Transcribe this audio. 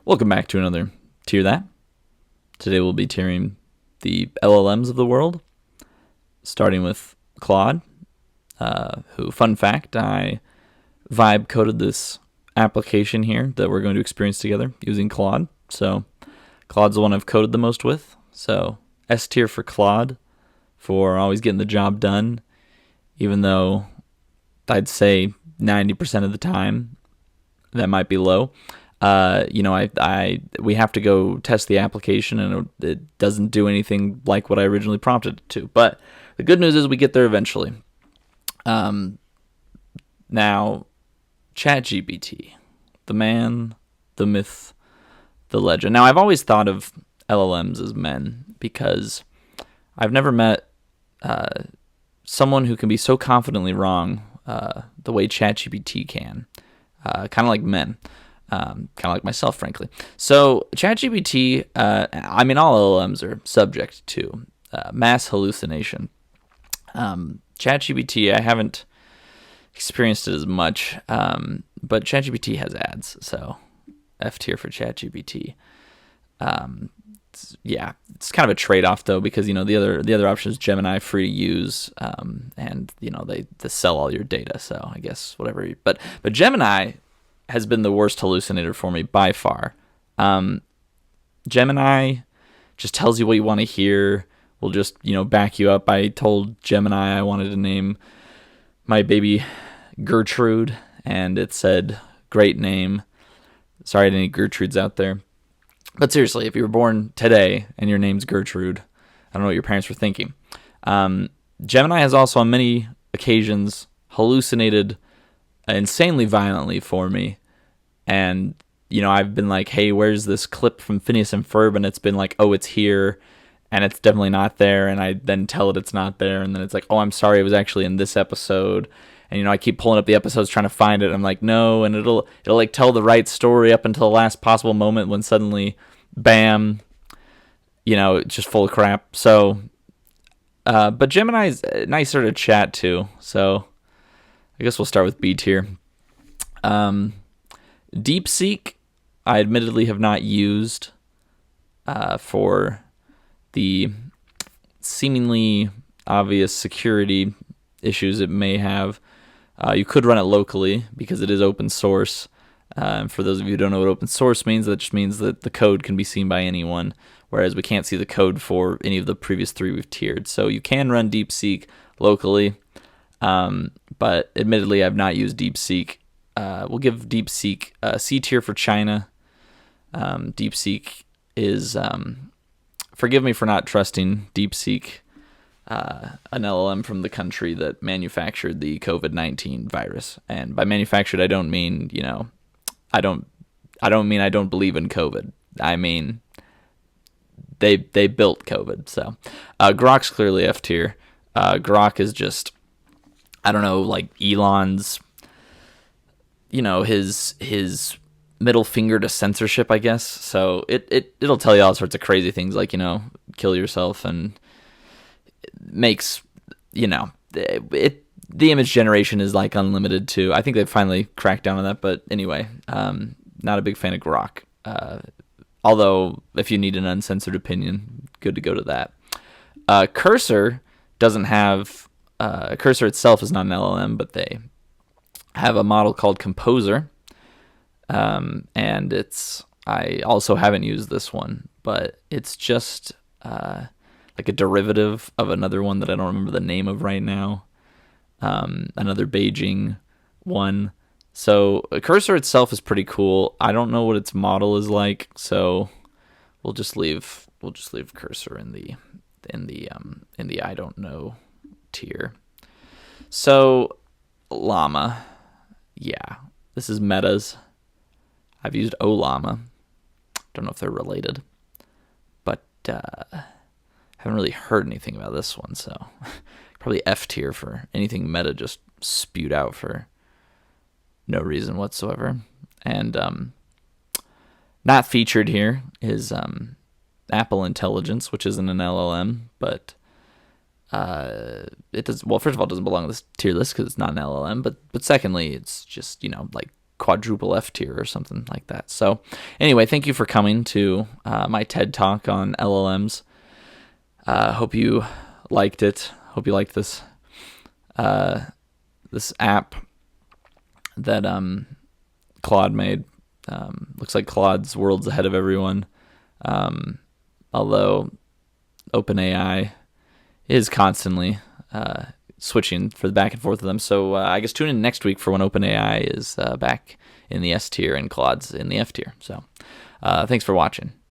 Welcome back to another Tierthat. Today we'll be tiering the LLMs of the world, starting with Claude, who, fun fact, I vibe coded this application here that we're going to experience together using Claude. So Claude's the one I've coded the most with. So S tier for Claude for always getting the job done, even though I'd say 90% of the time that might be low. We have to go test the application, and it doesn't do anything like what I originally prompted it to. But the good news is we get there eventually. Now, ChatGPT, the man, the myth, the legend. Now, I've always thought of LLMs as men because I've never met someone who can be so confidently wrong the way ChatGPT can. Kind of like men. Kind of like myself, frankly. So ChatGPT, all LLMs are subject to mass hallucination. ChatGPT, I haven't experienced it as much, but ChatGPT has ads, so F tier for ChatGPT. It's kind of a trade-off though, because the other option is Gemini, free to use, and they sell all your data. So I guess whatever. But Gemini has been the worst hallucinator for me by far. Gemini just tells you what you want to hear. Will just, back you up. I told Gemini I wanted to name my baby Gertrude, and it said, great name. Sorry to any Gertrudes out there. But seriously, if you were born today and your name's Gertrude, I don't know what your parents were thinking. Gemini has also on many occasions hallucinated insanely violently for me, and I've been like, hey, where's this clip from Phineas and Ferb? And it's been like, oh, it's here, and it's definitely not there, and I then tell it it's not there, and then it's like, oh, I'm sorry, it was actually in this episode. And I keep pulling up the episodes trying to find it, and I'm like, no, and it'll like tell the right story up until the last possible moment when suddenly bam, it's just full of crap. So but Gemini's nicer to chat to, so I guess we'll start with B tier. DeepSeek, I admittedly have not used for the seemingly obvious security issues it may have. You could run it locally because it is open source. For those of you who don't know what open source means, that just means that the code can be seen by anyone, whereas we can't see the code for any of the previous three we've tiered. So you can run DeepSeek locally. But admittedly, I've not used DeepSeek. We'll give DeepSeek a C tier for China. DeepSeek is, forgive me for not trusting DeepSeek, an LLM from the country that manufactured the COVID-19 virus. And by manufactured, I don't mean, I don't mean I don't believe in COVID. I mean, they built COVID. So, Grok's clearly F tier. Grok is just, I don't know, like Elon's, his middle finger to censorship, I guess. So it'll tell you all sorts of crazy things like, kill yourself, and it makes, the image generation is like unlimited too. I think they've finally cracked down on that, but anyway, not a big fan of Grok. Although if you need an uncensored opinion, good to go to that. Cursor doesn't have, Cursor itself is not an LLM, but they have a model called Composer, and I also haven't used this one, but it's just like a derivative of another one that I don't remember the name of right now, another Beijing one. So Cursor itself is pretty cool. I don't know what its model is like, so we'll just leave Cursor in the I don't know tier. So Llama, yeah, this is Meta's. I've used Ollama. Don't know if they're related, but haven't really heard anything about this one, so probably F tier for anything Meta just spewed out for no reason whatsoever. And not featured here is Apple Intelligence, which isn't an LLM, but it does. Well, first of all, it doesn't belong on this tier list because it's not an LLM. But secondly, it's just like quadruple F tier or something like that. So anyway, thank you for coming to my TED Talk on LLMs. Hope you liked it. Hope you liked this this app that Claude made. Looks like Claude's worlds ahead of everyone. Although OpenAI is constantly switching for the back and forth of them. So I guess tune in next week for when OpenAI is back in the S tier and Claude's in the F tier. So thanks for watching.